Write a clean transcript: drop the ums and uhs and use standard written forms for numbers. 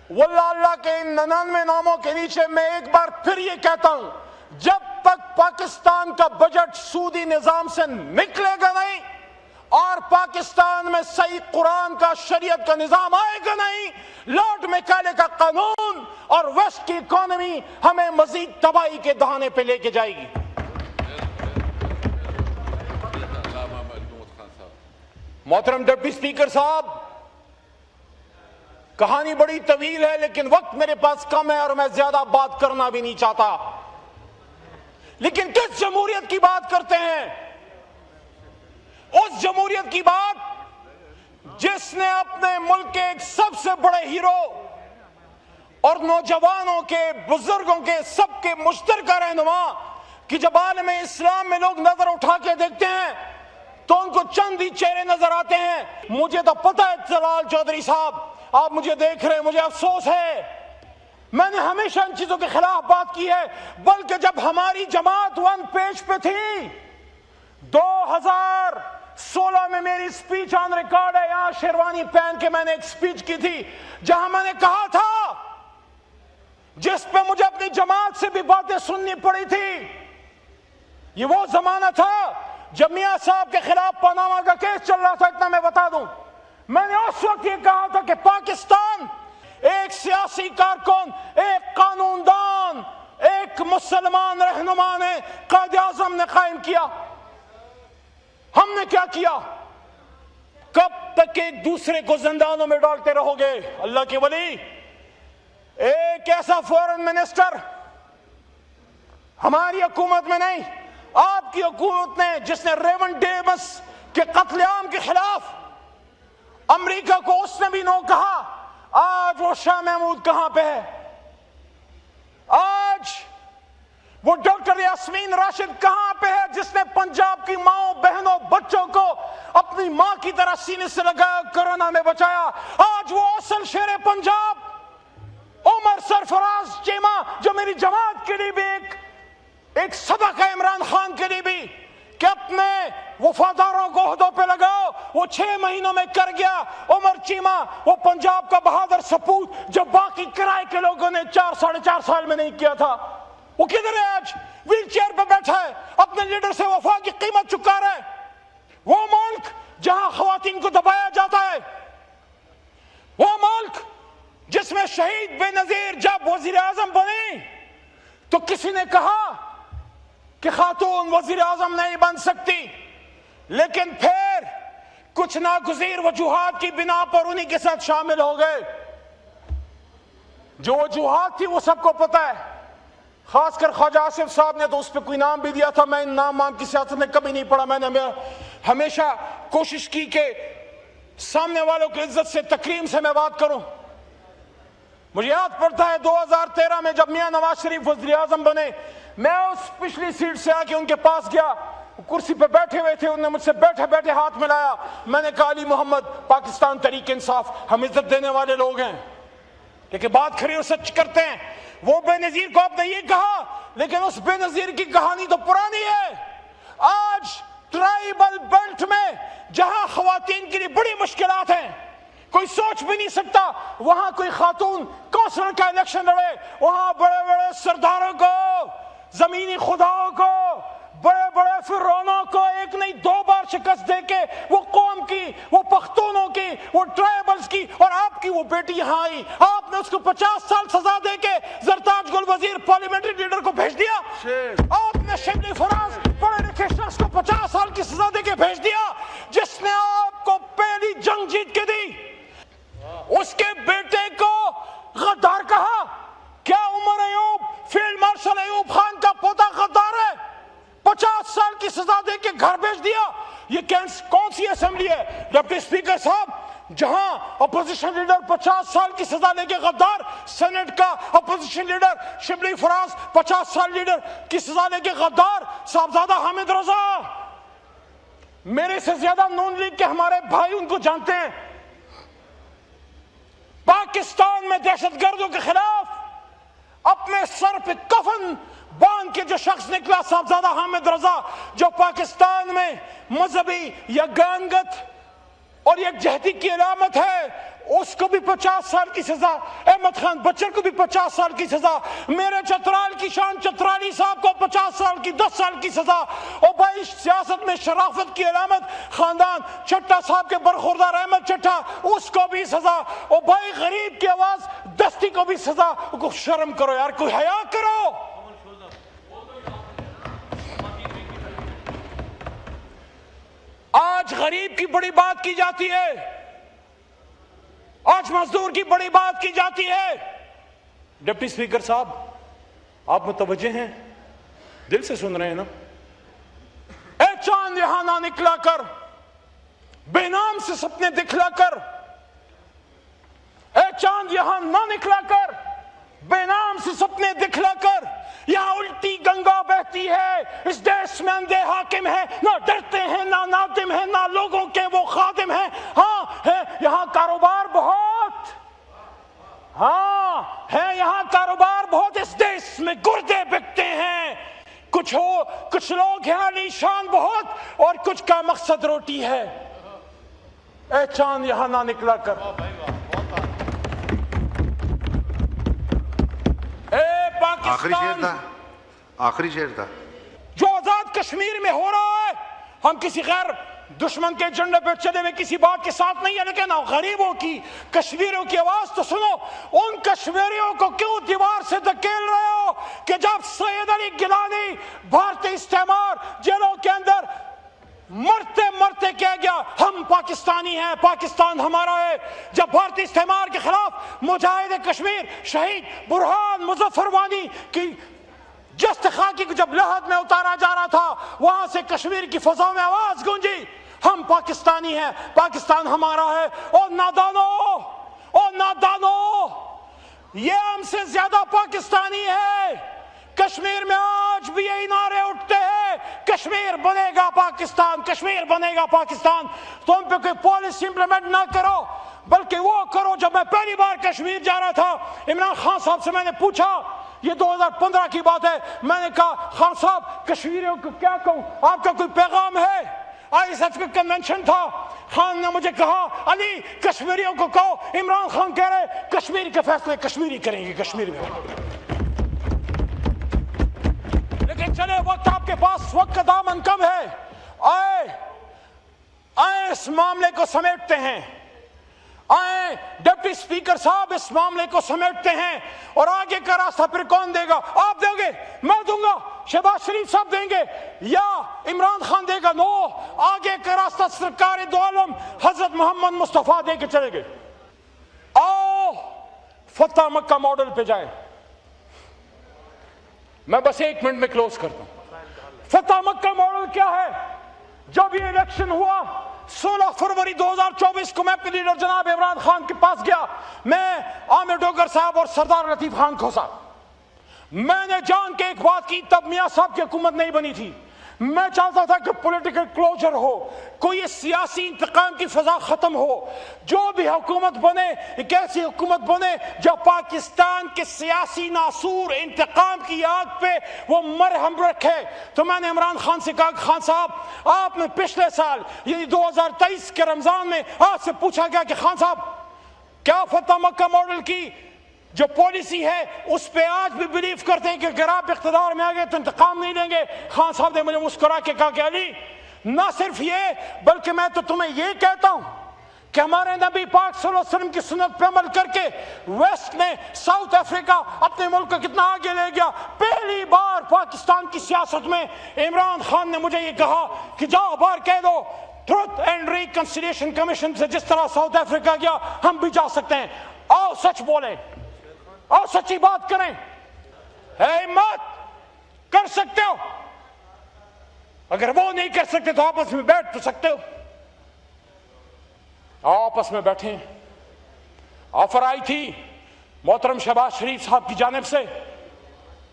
वल्लाह अल्लाह के इन 99 नामों के नीचे मैं एक बार फिर ये कहता हूं, जब तक पाकिस्तान का बजट सूदी निजाम से निकलेगा नहीं और पाकिस्तान में सही कुरान का, शरीयत का निजाम आएगा नहीं, लॉर्ड मैकाले का कानून और वेस्ट की इकोनॉमी हमें मजीद तबाही के दहाने पे लेके जाएगी। मोहतरम डिप्टी स्पीकर साहब, कहानी बड़ी तवील है लेकिन वक्त मेरे पास कम है और मैं ज्यादा बात करना भी नहीं चाहता। लेकिन किस जमहूरियत की बात करते हैं? उस जमहूरियत की बात जिसने अपने मुल्क के एक सबसे बड़े हीरो और नौजवानों के, बुजुर्गों के, सबके मुश्तरका रहनुमा कि जब आलम इस्लाम में लोग नजर उठा के देखते हैं तो उनको चंद ही चेहरे नजर आते हैं। मुझे तो पता है जलाल चौधरी साहब, आप मुझे देख रहे हैं, मुझे अफसोस है, मैंने हमेशा इन चीजों के खिलाफ बात की है। बल्कि जब हमारी जमात वन पेज पे थी, 2016 में मेरी स्पीच ऑन रिकॉर्ड है, यहां शेरवानी पहन के मैंने एक स्पीच की थी जहां मैंने कहा था, जिस पे मुझे अपनी जमात से भी बातें सुननी पड़ी थी, ये वो जमाना था जब मियां साहब के खिलाफ पनामा का केस चल रहा था। इतना मैं बता दूं, मैंने उस वक्त ये कहा था कि पाकिस्तान एक सियासी कारकुन, एक कानूनदान, एक मुसलमान रहनुमा ने, कायदे आजम ने कायम किया। हमने क्या किया? कब तक एक दूसरे को जिंदानों में डालते रहोगे? अल्लाह के वली, एक ऐसा फॉरेन मिनिस्टर हमारी हुकूमत में नहीं, आपकी हुकूमत ने, जिसने रेवन डेमस के कत्लेआम के खिलाफ अमेरिका को उसने भी नो कहा, आज वो शाह महमूद कहां पे है? आज वो डॉक्टर यास्मीन राशिद कहां पे है, जिसने पंजाब की माओ, बहनों, बच्चों को अपनी मां की तरह सीने से लगाया, कोरोना में बचाया। आज वो असल शेर पंजाब उमर सरफराज चीमा, जो मेरी जमात के लिए भी एक सबक है, इमरान खान के लिए भी, कि अपने वफादारों को ओहदों पे लगाओ, वो 6 महीनों में कर गया। उमर चीमा वो पंजाब का बहादुर सपूत, जब बाकी किराए के लोगों ने 4 साढ़े 4 साल में नहीं किया था, वो किधर है? आज व्हील चेयर पर बैठा है, अपने लीडर से वफा की कीमत चुका रहा है। वो मुल्क जहां खवातीन को दबाया जाता है, वो मुल्क जिसमें शहीद बेनजीर जब वजीर आजम बने तो किसी ने कहा कि खातून वजीर आजम नहीं बन सकती, लेकिन फिर कुछ नागुज़ीर वजूहात की बिना पर उन्हीं के साथ शामिल हो गए। जो वजूहात थी वो सबको पता है, खासकर ख्वाजा आसिफ साहब ने तो उस पर कोई नाम भी दिया था। मैं इन नाम की सियासत में कभी नहीं पड़ा। मैंने हमेशा कोशिश की कि सामने वालों की इज्जत से, तकरीम से मैं बात करूं। मुझे याद पड़ता है 2013 में जब मियां नवाज शरीफ वज़ीर आज़म बने, मैं उस पिछली सीट से आके उनके पास गया, कुर्सी पे बैठे हुए थे, उन्होंने मुझसे बैठे बैठे हाथ मिलाया। मैंने कहा, अली मोहम्मद, पाकिस्तान तहरीक इंसाफ, हम इज्जत देने वाले लोग हैं, लेकिन बात खरी और सच करते हैं। वो बेनजीर को आपने ये कहा, लेकिन उस बेनजीर की कहानी तो पुरानी है। आज ट्राइबल बेल्ट में जहां खवातीन के लिए बड़ी मुश्किलात हैं, कोई सोच भी नहीं सकता वहां कोई खातून कौंसिलर का इलेक्शन लड़े। वहां बड़े बड़े सरदारों को, जमीनी खुदाओं को, बड़े बड़े फिरौनों को एक नहीं 2 बार शिकस्त देके वो कौम की, वो पख्तूनों की, वो ट्राइबल्स की, और आपकी वो बेटी यहां आई, आपने उसको 50 साल सजा देके जरताज गुल वजीर पार्लियामेंट्री लीडर को भेज दिया। आपने शिबली फराज पढ़े लिखे शख्स को 50 साल की सजा देके भेज दिया, जिसने आपको पहली जंग जीत के दी। उसके बेटे को गद्दार कहा। क्या उमर अयूब, फील्ड मार्शल अयूब खान का पोता गद्दार है? 50 साल की सजा देके घर भेज दिया। ये कौन सी असेंबली है डिप्टी स्पीकर साहब, जहां अपोजिशन लीडर 50 साल की सजा लेके गद्दार, सेनेट का अपोजिशन लीडर शिबली फराज 50 साल लीडर की सजा लेके गद्दार, साहबजादा हामिद रजा, मेरे से ज्यादा नून लीग के हमारे भाई उनको जानते हैं। पाकिस्तान में दहशतगर्दों के खिलाफ अपने सर पे कफन बांध के जो शख्स निकला, साहबजादा हामिद रजा, जो पाकिस्तान में मजहबी या गानगत और ये जहदी की अलामत है। उसको भी 50 साल की सजा, अहमद खान बच्चर को भी 50 साल की सजा, मेरे चतराल की शान चतराली साहब को 50 साल की 10 साल की सजा। और भाई सियासत में शराफत की अलामत खानदान चट्टा साहब के बरखुरदार अहमद चट्टा, उसको भी सजा। और भाई गरीब की आवाज दस्ती को भी सजा। को शर्म करो यार, कोई हया करो। आज गरीब की बड़ी बात की जाती है, आज मजदूर की बड़ी बात की जाती है। डिप्टी स्पीकर साहब, आप मुतवज्जे हैं, दिल से सुन रहे हैं ना? ए चांद यहां ना निकला कर, बेनाम से सपने दिखला कर। ए चांद यहां ना निकला कर, बेनाम से सपने दिखला कर। यहां उल्टी गंगा बहती है, इस देश में अंधे हाकिम है, ना डरते हैं ना नादिम है, ना लोगों के वो खादिम है। हाँ है यहां कारोबार बहुत, हाँ है यहां कारोबार बहुत। इस देश में गुर्दे बिकते हैं। कुछ लोग हैं आलीशान बहुत, और कुछ का मकसद रोटी है। ए चांद यहां ना निकला कर। आखिरी शेर था जो आजाद कश्मीर में हो रहा है। हम किसी गैर दुश्मन के झंडे पे चले हुए किसी बात के साथ नहीं है, लेकिन गरीबों की, कश्मीरियों की आवाज तो सुनो। उन कश्मीरियों को क्यों दीवार से धकेल रहे हो कि जब सैयद अली गिलानी भारतीय इस्तेमार जेलों के अंदर मरते मरते कह गया हम पाकिस्तानी हैं, पाकिस्तान हमारा है। जब भारतीय इस्तेमार के खिलाफ मुजाहिद कश्मीर शहीद बुरहान मुजफ्फर वानी की जस्त खाकी को जब लहद में उतारा जा रहा था, वहां से कश्मीर की फजाओं में आवाज गूंजी हम पाकिस्तानी हैं, पाकिस्तान हमारा है। और नादानो, ये हमसे ज्यादा पाकिस्तानी है। कश्मीर में आज भी यही नारे उठते हैं, कश्मीर बनेगा पाकिस्तान, कश्मीर बनेगा पाकिस्तान। तुम पे कोई पॉलिसी इंप्लीमेंट ना करो, बल्कि वो करो। जब मैं पहली बार कश्मीर जा रहा था, इमरान खान साहब से मैंने पूछा, ये 2015 की बात है, मैंने कहा खान साहब कश्मीरियों को क्या कहूं, आपका कोई पैगाम है? ISF का कन्वेंशन था। खान ने मुझे कहा अली कश्मीरियों को कहो, इमरान खान कह रहे कश्मीर के फैसले कश्मीरी करेंगे, कश्मीर में। लेकिन चले वक्त आपके पास, वक्त का दामन कम है। आए इस मामले को समेटते हैं। आए डिप्टी स्पीकर साहब इस मामले को समेटते हैं। और आगे का रास्ता फिर कौन देगा? आप दोगे, मैं दूंगा, शहबाज शरीफ साहब देंगे, या इमरान खान देगा? नो, आगे का रास्ता सरकार दो आलम हजरत मोहम्मद मुस्तफा दे के चलेंगे। आओ फतह मक्का मॉडल पे जाए। मैं बस 1 मिनट में क्लोज करता हूं। फतह मक्का मॉडल क्या है? जब ये इलेक्शन हुआ 16 फरवरी 2024 को मैं अपने लीडर जनाब इमरान खान के पास गया। मैं आमिर डोगर साहब और सरदार लतीफ खान खोसा, मैंने जान के एक बात की, तब मियां साहब की हुकूमत नहीं बनी थी। मैं चाहता था कि पॉलिटिकल क्लोजर हो, कोई सियासी इंतकाम की फजा खत्म हो। जो भी हुकूमत बने, एक ऐसी हुकूमत बने जो पाकिस्तान के सियासी नासूर इंतकाम की आग पे वो मरहम रखे। तो मैंने इमरान खान से कहा, खान साहब आपने पिछले साल यानी 2023 के रमजान में आपसे पूछा गया कि खान साहब क्या फतह मक्का मॉडल की जो पॉलिसी है उस पे आज भी बिलीव करते हैं कि अगर आप इख्तिदार में आ गए तो इंतकाम नहीं लेंगे? खान साहब ने मुझे मुस्कुरा के कहा कि अली ना सिर्फ ये, बल्कि मैं तो तुम्हें ये कहता हूं कि हमारे नबी पाक सल्लल्लाहु अलैहि वसल्लम की सुन्नत पे अमल करके वेस्ट ने साउथ अफ्रीका अपने मुल्क को कितना आगे ले गया। पहली बार पाकिस्तान की सियासत में इमरान खान ने मुझे ये कहा कि जाओ बाहर कह दो ट्रुथ एंड रिकंसिलिएशन कमीशन से जिस तरह साउथ अफ्रीका गया हम भी जा सकते हैं। आओ सच बोले और सच्ची बात करें। है हिम्मत, कर सकते हो। अगर वो नहीं कर सकते तो आपस में बैठ तो सकते हो। आपस में बैठे। ऑफर आई थी मोहतरम शहबाज शरीफ साहब की जानिब से